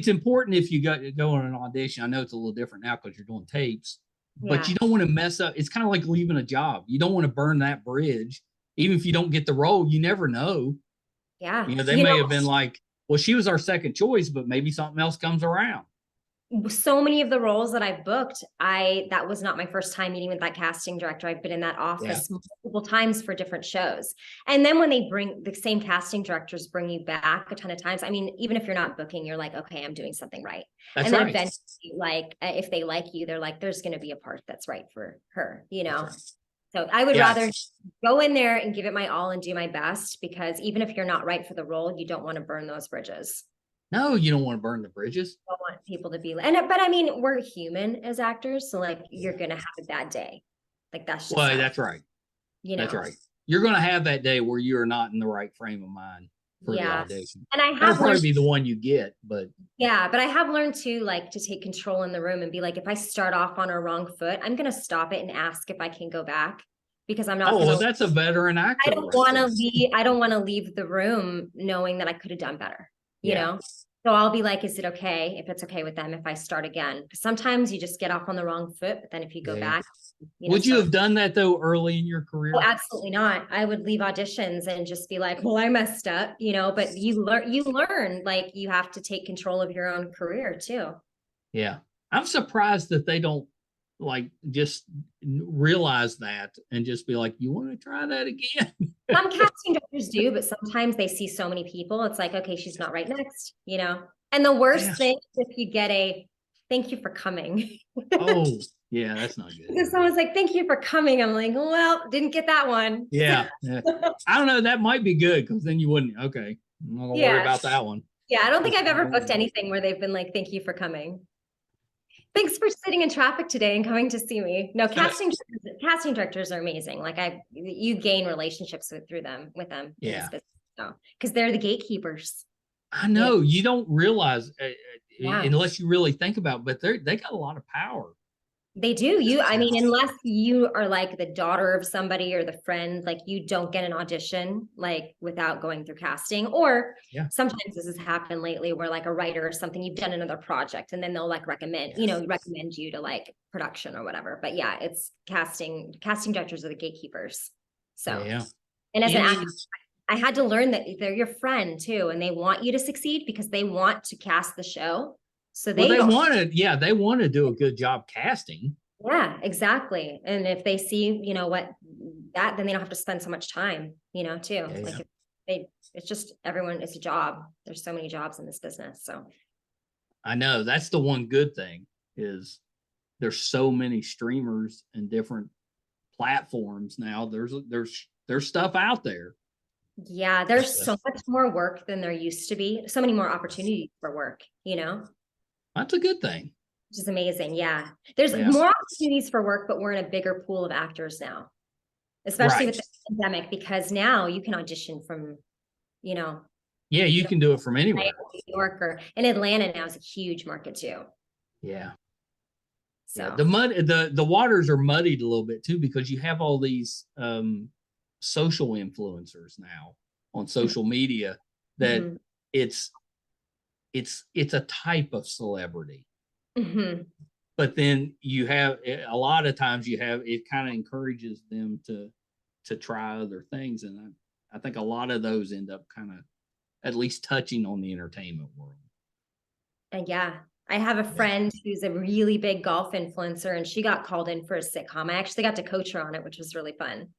important if you go on an audition. I know it's a little different now because you're doing tapes, but you don't want to mess up. It's kind of like leaving a job. You don't want to burn that bridge. Even if you don't get the role, you never know. Yeah. They may have been like, well, she was our second choice, but maybe something else comes around. so many of the roles that I've booked, that was not my first time meeting with that casting director. I've been in that office multiple times for different shows. And then when they bring the same casting directors bring you back a ton of times, I mean, even if you're not booking, you're like, okay, I'm doing something right. That's and then right. eventually, like, if they like you, they're like, there's going to be a part that's right for her, you know? Right. So I would rather go in there and give it my all and do my best, because even if you're not right for the role, you don't want to burn those bridges. No, you don't want to burn the bridges. I don't want people to be, but I mean, we're human as actors, so like you're gonna have a bad day. Like that's just that's right. You know, that's right. You're gonna have that day where you're not in the right frame of mind for the audition. And I have that'll probably be the one you get, but but I have learned to like to take control in the room and be like, if I start off on a wrong foot, I'm gonna stop it and ask if I can go back, because I'm not. Well, that's a veteran actor. I don't want to leave. I don't want to leave the room knowing that I could have done better. You know. So I'll be like, is it okay if it's okay with them if I start again? Because sometimes you just get off on the wrong foot, but then if you go back. Would you have done that though early in your career? Oh, absolutely not. I would leave auditions and just be like, well, I messed up, you know, but you learn like you have to take control of your own career too. Yeah. I'm surprised that they don't like just realize that and just be like, you want to try that again? Some casting directors do, but sometimes they see so many people. It's like, okay, she's not right next, you know? And the worst thing is if you get a thank you for coming. Oh, yeah, that's not good. If someone's like, thank you for coming, I'm like, well, didn't get that one. Yeah. I don't know. That might be good, because then you wouldn't. Okay. I'm not going to worry about that one. Yeah. I don't think I've ever booked anything where they've been like, thank you for coming. Thanks for sitting in traffic today and coming to see me. No, casting directors are amazing. Like you gain relationships with them. Yeah. Because they're the gatekeepers. I know. You don't realize unless you really think about it, but they got a lot of power. They do. I mean, unless you are like the daughter of somebody or the friend, like you don't get an audition like without going through casting. Or sometimes this has happened lately where like a writer or something, you've done another project and then they'll like recommend you to like production or whatever. But yeah, it's casting directors are the gatekeepers. So and as an actor, I had to learn that they're your friend too, and they want you to succeed because they want to cast the show. So they want to do a good job casting. Yeah, exactly. And if they see, you know, then they don't have to spend so much time, you know, too. It's just it's a job. There's so many jobs in this business. So I know that's the one good thing is there's so many streamers and different platforms now. There's stuff out there. Yeah, there's so much more work than there used to be. So many more opportunities for work, you know. That's a good thing. Which is amazing. Yeah. There's more opportunities for work, but we're in a bigger pool of actors now, especially with the pandemic, because now you can audition from, you know. Yeah, you can do it from anywhere. New York or in Atlanta now is a huge market too. Yeah. So the waters are muddied a little bit too, because you have all these social influencers now on social media that it's a type of celebrity. But then you have a lot of times it kind of encourages them to try other things, and I think a lot of those end up kind of at least touching on the entertainment world. And I have a friend who's a really big golf influencer, and she got called in for a sitcom. I actually got to coach her on it, which was really fun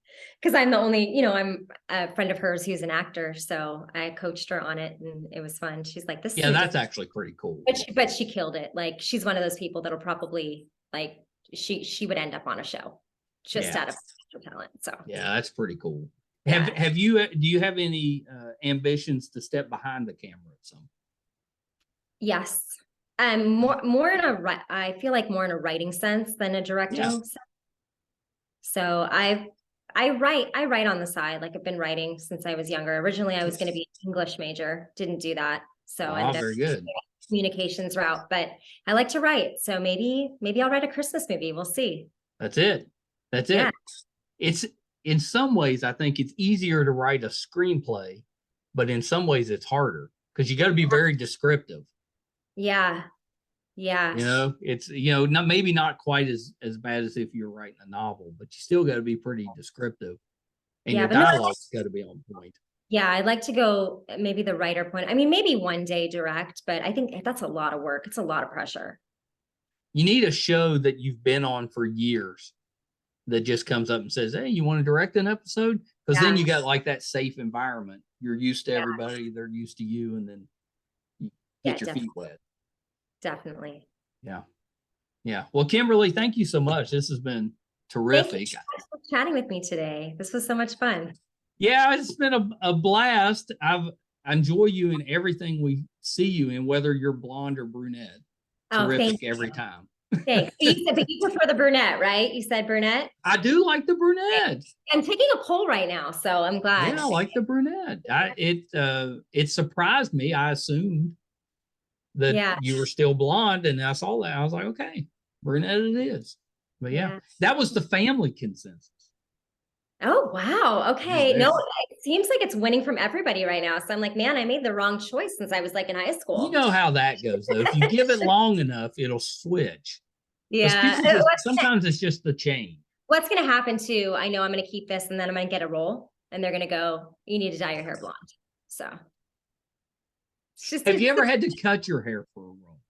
because I'm the only, I'm a friend of hers who's an actor. So I coached her on it and it was fun. She's like, this. Yeah, that's actually pretty cool. But she killed it. Like she's one of those people that'll probably like, she would end up on a show just out of talent. So yeah, that's pretty cool. Do you have any ambitions to step behind the camera at some? Yes. More in I feel like more in a writing sense than a directing sense. So I write on the side. Like I've been writing since I was younger. Originally I was going to be an English major, didn't do that. So I ended up very good. Communications route, but I like to write. So maybe I'll write a Christmas movie. We'll see. That's it. It's in some ways, I think it's easier to write a screenplay, but in some ways it's harder because you got to be very descriptive. Yeah. It's not quite as bad as if you're writing a novel, but you still got to be pretty descriptive, and your dialogue's got to be on point. Yeah, I'd like to go maybe the writer point. I mean, maybe one day direct, but I think that's a lot of work. It's a lot of pressure. You need a show that you've been on for years that just comes up and says, hey, you want to direct an episode? Because then you got like that safe environment. You're used to everybody. They're used to you. And then you get your feet wet. Definitely. Yeah. Yeah. Well, Kimberly, thank you so much. This has been terrific. Thank you for chatting with me today. This was so much fun. Yeah, it's been a blast. I enjoy you in everything we see you in, whether you're blonde or brunette. Terrific every time. Thanks. But you prefer the brunette, right? You said brunette? I do like the brunette. I'm taking a poll right now, so I'm glad. Yeah, I like the brunette. It surprised me. I assumed that you were still blonde, and I saw that. I was like, okay, brunette it is. But that was the family consensus. Oh, wow. Okay. No, it seems like it's winning from everybody right now. So I'm like, man, I made the wrong choice since I was like in high school. You know how that goes, though. If you give it long enough, it'll switch. Yeah. Sometimes it's just the change. What's going to happen too? I know I'm going to keep this and then I'm going to get a role and they're going to go, you need to dye your hair blonde. So. Have you ever had to cut your hair for a role?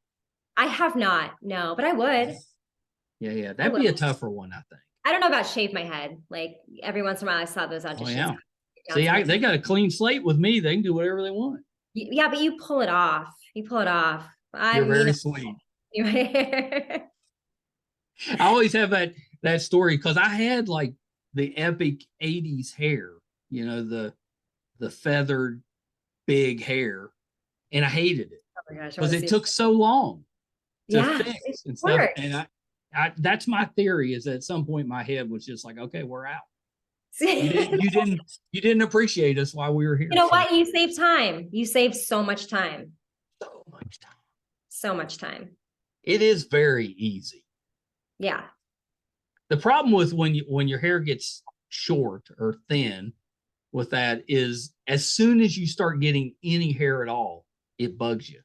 I have not. No, but I would. Yeah. That'd be a tougher one, I think. I don't know about shave my head. Like every once in a while I saw those auditions. Oh, yeah. See, they got a clean slate with me. They can do whatever they want. Yeah, but you pull it off. You're very sweet. I always have that story because I had like the epic 80s hair, you know, the feathered big hair, and I hated it because it took so long to fix and stuff. And that's my theory, is that at some point my head was just like, okay, we're out. You didn't appreciate us while we were here. You know what? You save time. You save so much time. So much time. It is very easy. Yeah. The problem with when your hair gets short or thin with that is as soon as you start getting any hair at all, it bugs you.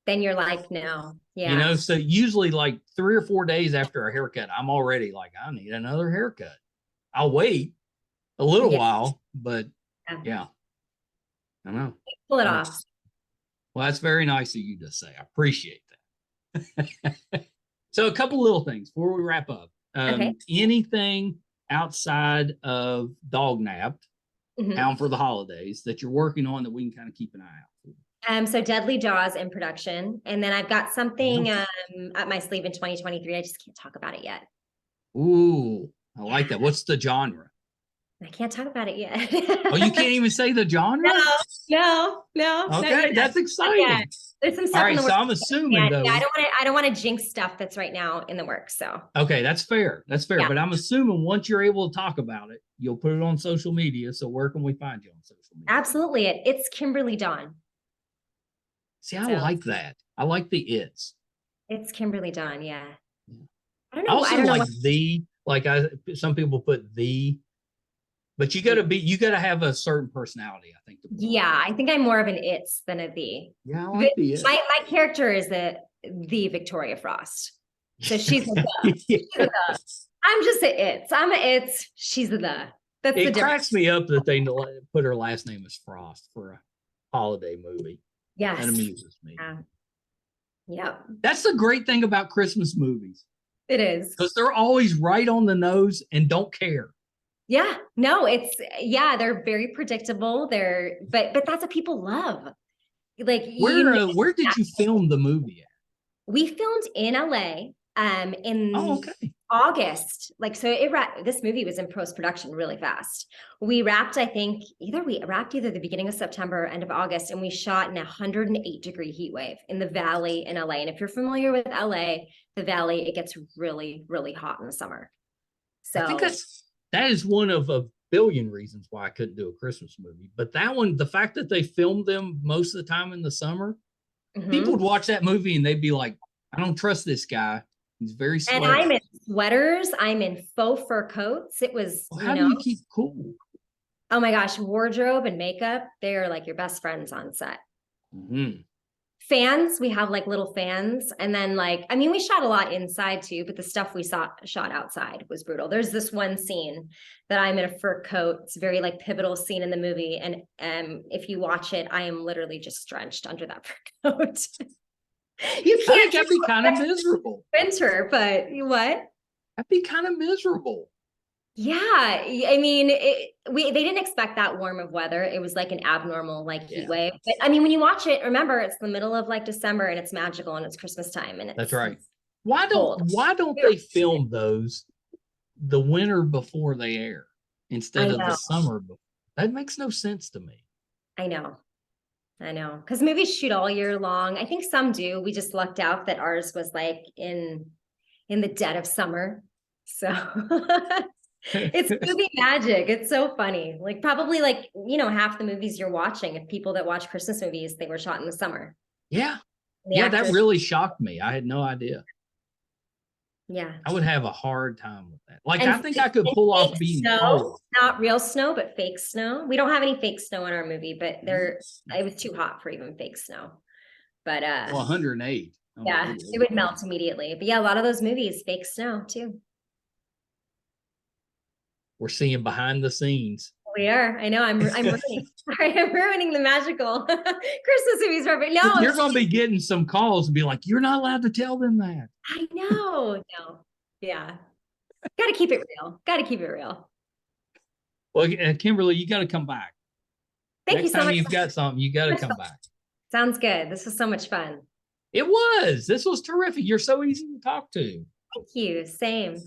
Then you're like, no. Yeah. You know, so usually like 3 or 4 days after a haircut, I'm already like, I need another haircut. I'll wait a little while, but I know. Pull it off. Well, that's very nice of you to say. I appreciate that. So a couple little things before we wrap up. Anything outside of Dog Napped, Down for the Holidays, that you're working on that we can kind of keep an eye out for? So Deadly Jaws in production. And then I've got something up my sleeve in 2023. I just can't talk about it yet. Ooh, I like that. What's the genre? I can't talk about it yet. Oh, you can't even say the genre? No. Okay, that's exciting. There's some stuff. All right, so I'm assuming though. Yeah, I don't want to jinx stuff that's right now in the works. So okay, that's fair. Yeah. But I'm assuming once you're able to talk about it, you'll put it on social media. So where can we find you on social media? Absolutely, it's Kimberly Dawn. See, I like that. I like the it's. It's Kimberly Dawn, yeah. I don't know. I also some people put the. But you gotta have a certain personality, I think. Yeah, I think I'm more of an it's than a the. Yeah, I like the it's. My character is the Victoria Frost. So she's the. She's the. I'm just a it's. I'm a it's. She's the. That's the difference. It cracks me up that they put her last name as Frost for a holiday movie. Yes. That amuses me. Yeah. That's the great thing about Christmas movies. It is. Because they're always right on the nose and don't care. Yeah, no, they're very predictable. But that's what people love. Like, where did you film the movie at? We filmed in LA in August. Like, so this movie was in post-production really fast. We wrapped, I think, either the beginning of September or end of August, and we shot in a 108-degree heat wave in the valley in LA. And if you're familiar with LA, the valley, it gets really, really hot in the summer. So I think that is one of a billion reasons why I couldn't do a Christmas movie. But that one, the fact that they filmed them most of the time in the summer, people would watch that movie and they'd be like, I don't trust this guy. He's very sweaty. And I'm in sweaters. I'm in faux fur coats. It was, how do you keep cool? Oh my gosh, wardrobe and makeup. They are like your best friends on set. Fans, we have like little fans. And then we shot a lot inside too, but the stuff we shot outside was brutal. There's this one scene that I'm in a fur coat. It's a very like pivotal scene in the movie. And if you watch it, I am literally just drenched under that fur coat. You I can't think I'd be kind of miserable. winter, but what? I'd be kind of miserable. Yeah, I mean, they didn't expect that warm of weather. It was like an abnormal like heat wave. But I mean, when you watch it, remember it's the middle of like December and it's magical and it's Christmas time and That's it's right. Why don't they film those the winter before they air instead of the summer before? That makes no sense to me. I know. Because movies shoot all year long. I think some do. We just lucked out that ours was like in the dead of summer. So it's movie magic. It's so funny. Like probably like, half the movies you're watching, if people that watch Christmas movies, they were shot in the summer. Yeah. Yeah, that really shocked me. I had no idea. Yeah. I would have a hard time with that. Like, I think I could pull off being cold. Not real snow, but fake snow. We don't have any fake snow in our movie, but it was too hot for even fake snow. But 108. Yeah, it would melt immediately. But yeah, a lot of those movies, fake snow too. We're seeing behind the scenes. We are. I know. I'm ruining. I'm ruining the magical Christmas movies for me. No, you're going to be getting some calls and be like, "You're not allowed to tell them that." I know. No. Yeah. Got to keep it real. Got to keep it real. Well, Kimberly, you got to come back. Thank you so much. Next time you've got something, you got to come back. Sounds good. This was so much fun. It was. This was terrific. You're so easy to talk to. Thank you. Same.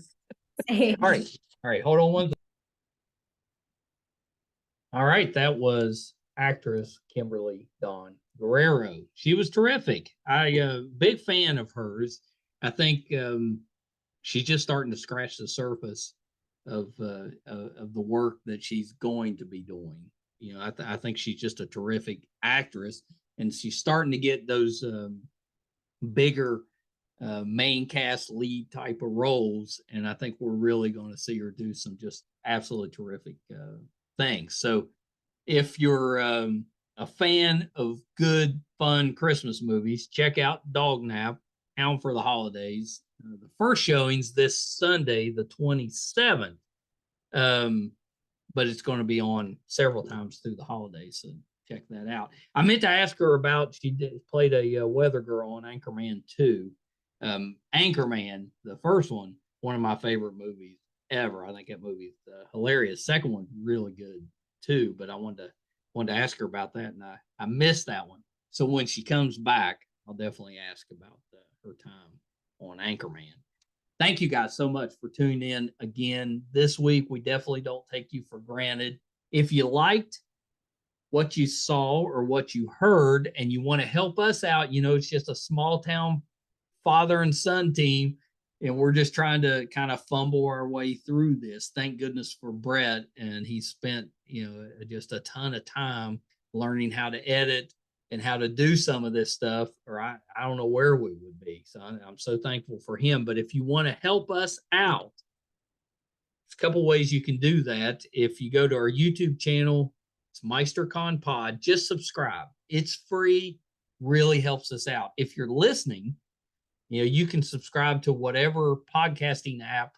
All right. Hold on one second. All right. That was actress Kimberly Dawn Guerrero. She was terrific. Big fan of hers. I think she's just starting to scratch the surface of the work that she's going to be doing. I think she's just a terrific actress, and she's starting to get those bigger main cast lead type of roles. And I think we're really going to see her do some just absolutely terrific things. So if you're a fan of good, fun Christmas movies, check out Dognap, Hound for the Holidays. The first showing's this Sunday, the 27th. But it's going to be on several times through the holidays. So check that out. I meant to ask her about, she played a weather girl on Anchorman 2. Anchorman, the first one of my favorite movies ever. I think that movie is hilarious. Second one's really good too, but I wanted to ask her about that, and I missed that one. So when she comes back, I'll definitely ask about her time on Anchorman. Thank you guys so much for tuning in again this week. We definitely don't take you for granted. If you liked what you saw or what you heard and you want to help us out, it's just a small town father and son team, and we're just trying to kind of fumble our way through this. Thank goodness for Brett, and he spent, just a ton of time learning how to edit and how to do some of this stuff, or I don't know where we would be. So I'm so thankful for him. But if you want to help us out, there's a couple ways you can do that. If you go to our YouTube channel, it's Meisterkhan Pod, just subscribe. It's free, really helps us out. If you're listening, you can subscribe to whatever podcasting app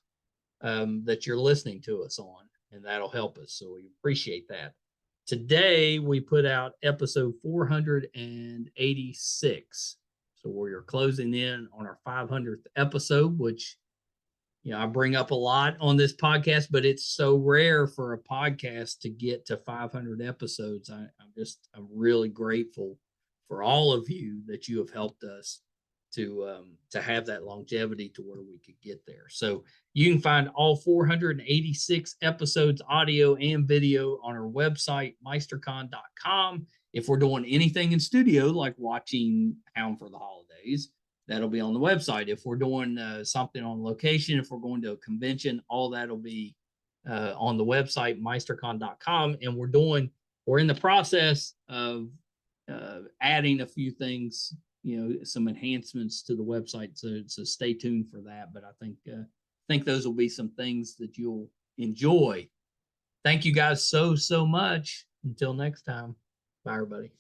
that you're listening to us on, and that'll help us. So we appreciate that. Today, we put out episode 486. So we're closing in on our 500th episode, which, I bring up a lot on this podcast, but it's so rare for a podcast to get to 500 episodes. I'm really grateful for all of you that you have helped us to have that longevity to where we could get there. So you can find all 486 episodes, audio and video, on our website, Meisterkhan.com. If we're doing anything in studio, like watching Hound for the Holidays, that'll be on the website. If we're doing something on location, if we're going to a convention, all that'll be on the website, Meisterkhan.com. And we're in the process of adding a few things, some enhancements to the website. So stay tuned for that. But I think those will be some things that you'll enjoy. Thank you guys so much. Until next time. Bye, everybody.